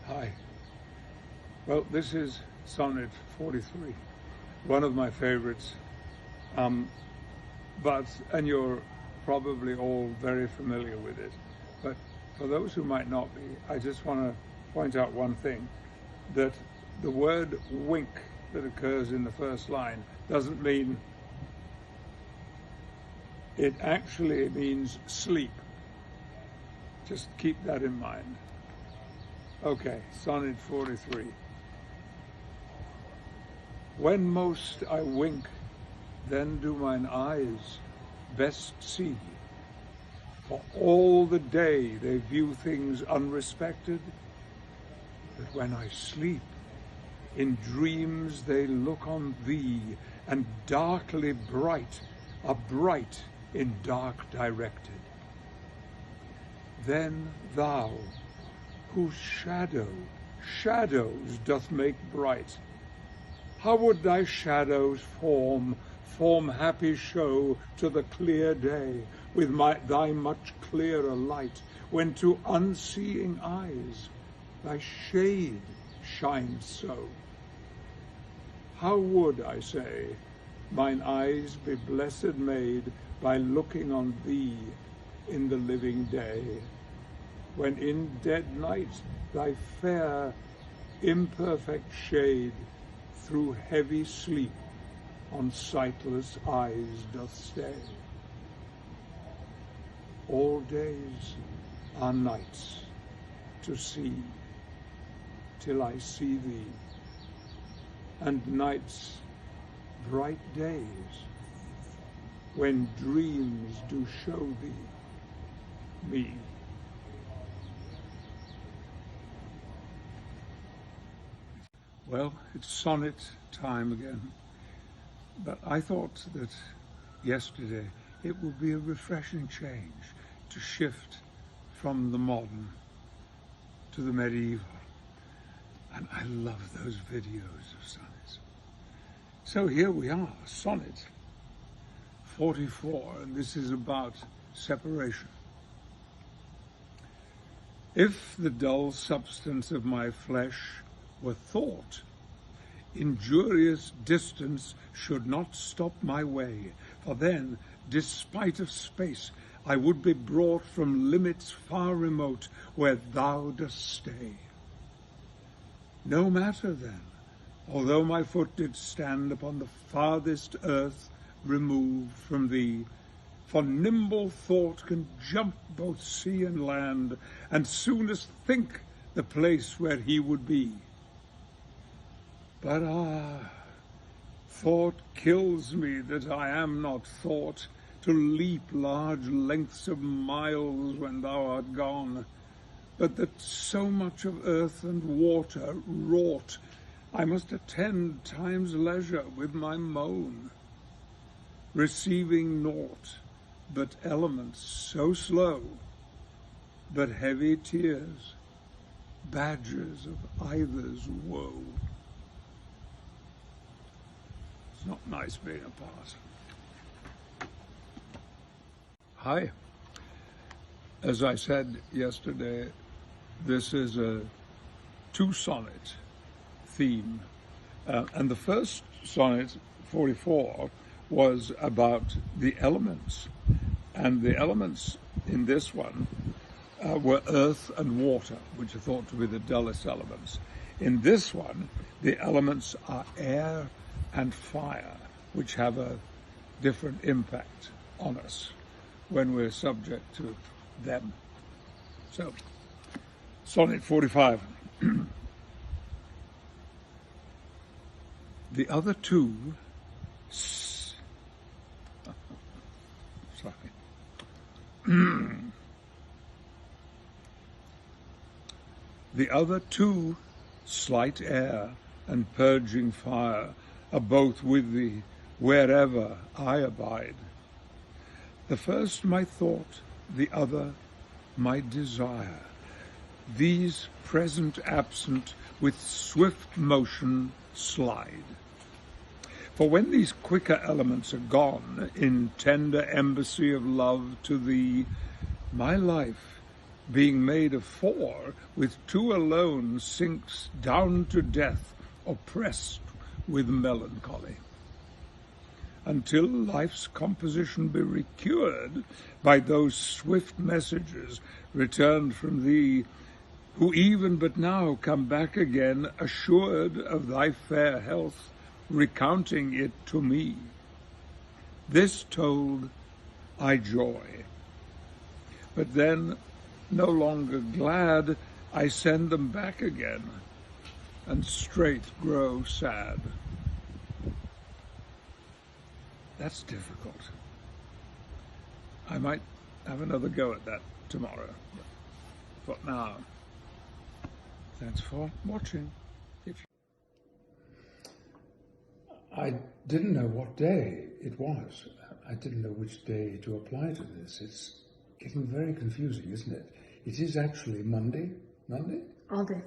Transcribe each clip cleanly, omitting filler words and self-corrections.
Hi. Well, this is Sonnet 43, one of my favorites. And you're probably all very familiar with it. But for those who might not be, I just want to point out one thing, that the word wink that occurs in the first line doesn't mean, it actually means sleep. Just keep that in mind. Okay, Sonnet 43. When most I wink, then do mine eyes best see. For all the day they view things unrespected, but when I sleep, in dreams they look on thee, and darkly bright are bright in dark directed. Then thou, whose shadows doth make bright, how would thy shadows form happy show to the clear day, with thy much clearer light, when to unseeing eyes thy shade shines so? How would, I say, mine eyes be blessed made by looking on thee in the living day, when in dead night thy fair, imperfect shade through heavy sleep on sightless eyes doth stay. All days are nights to see, till I see thee, and nights bright days, when dreams do show thee me. Well, it's sonnet time again, but I thought that yesterday it would be a refreshing change to shift from the modern to the medieval, and I love those videos of sonnets. So here we are, Sonnet 44, and this is about separation. If the dull substance of my flesh were thought, injurious distance should not stop my way, for then, despite of space, I would be brought from limits far remote where thou dost stay. No matter then, although my foot did stand upon the farthest earth removed from thee, for nimble thought can jump both sea and land, and soonest think the place where he would be. But thought kills me that I am not thought, to leap large lengths of miles when thou art gone, but that so much of earth and water wrought, I must attend time's leisure with my moan, receiving naught but elements so slow, but heavy tears, badges of either's woe. It's not nice being apart. Hi. As I said yesterday, this is a two-sonnet theme. And the first sonnet, 44, was about the elements. And the elements in this one were earth and water, which are thought to be the dullest elements. In this one, the elements are air and fire, which have a different impact on us when we're subject to them. So, Sonnet 45. The other two, the other two, slight air and purging fire, are both with thee wherever I abide. The first my thought, the other my desire. These present absent with swift motion slide. For when these quicker elements are gone, in tender embassy of love to thee, my life being made of four, with two alone sinks down to death, oppressed with melancholy. Until life's composition be recured by those swift messages returned from thee, who even but now come back again, assured of thy fair health, recounting it to me. This told, I joy. But then, no longer glad, I send them back again, and straight grow sad. That's difficult. I might have another go at that tomorrow. But now, thanks for watching. I didn't know what day it was. I didn't know which day to apply to this. It's getting very confusing, isn't it? It is actually Monday. Monday? All day.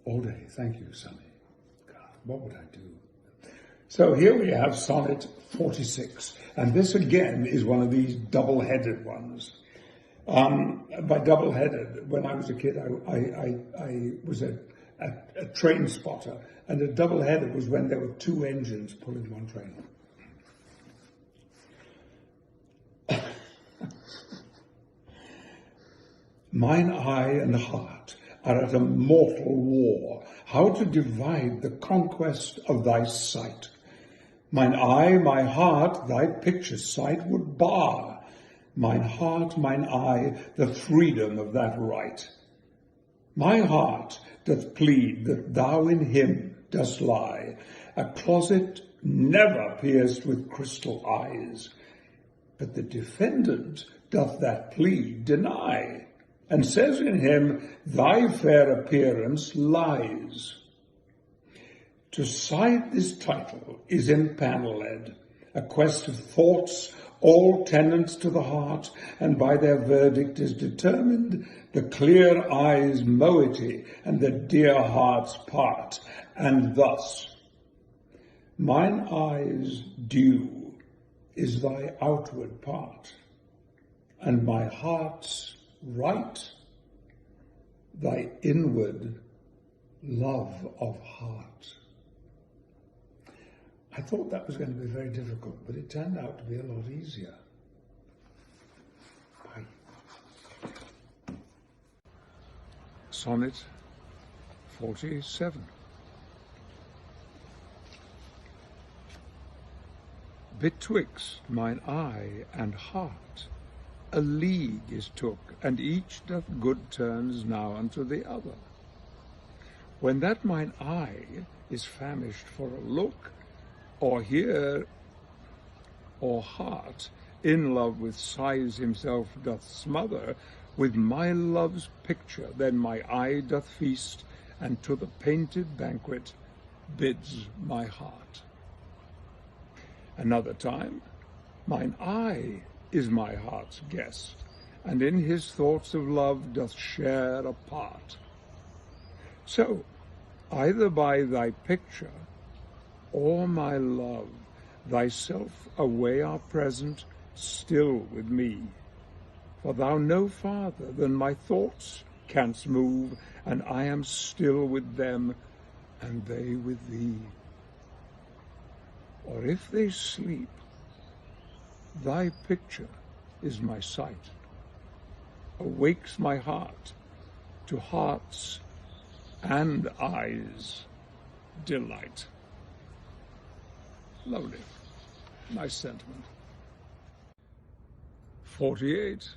All day. Thank you, Sonny. God, what would I do? So here we have Sonnet 46. And this again is one of these double-headed ones. By double-headed, when I was a kid, I was a train spotter. And a double-headed was when there were two engines pulling one train. Mine eye and heart are at a mortal war, how to divide the conquest of thy sight. Mine eye, my heart, thy picture sight would bar. Mine heart, mine eye, the freedom of that right. My heart doth plead that thou in him dost lie, a closet never pierced with crystal eyes. But the defendant doth that plea deny, and says in him, thy fair appearance lies. To cite this title is empanelled, a quest of thoughts, all tenants to the heart, and by their verdict is determined the clear eye's moiety and the dear heart's part. And thus, mine eye's due is thy outward part, and my heart's right, thy inward love of heart. I thought that was going to be very difficult, but it turned out to be a lot easier. Bye. Sonnet 47. Betwixt mine eye and heart a league is took, and each doth good turns now unto the other. When that mine eye is famished for a look, or hear, or heart in love with sighs himself doth smother, with my love's picture then my eye doth feast, and to the painted banquet bids my heart. Another time, mine eye is my heart's guest, and in his thoughts of love doth share a part. So, either by thy picture, or my love, thyself away are present, still with me. For thou no farther than my thoughts canst move, and I am still with them, and they with thee. Or if they sleep, thy picture is my sight, awakes my heart to heart's and eyes' delight. Lovely. Nice sentiment. 48.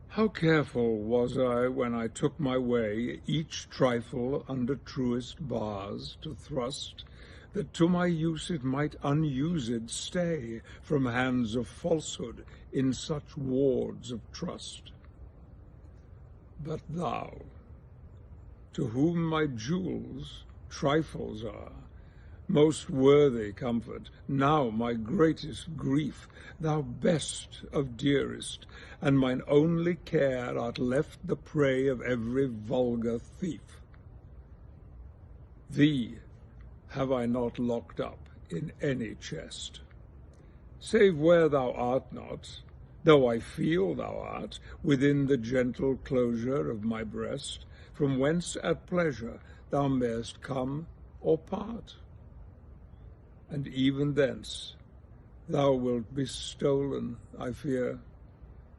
How careful was I when I took my way, each trifle under truest bars to thrust, that to my use it might unused stay from hands of falsehood in such wards of trust. But thou, to whom my jewels trifles are, most worthy comfort, now my greatest grief, thou best of dearest, and mine only care, art left the prey of every vulgar thief. Thee have I not locked up in any chest, save where thou art not, though I feel thou art within the gentle closure of my breast, from whence at pleasure thou mayest come or part. And even thence thou wilt be stolen, I fear,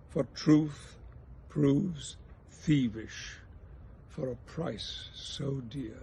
for truth proves thievish for a price so dear.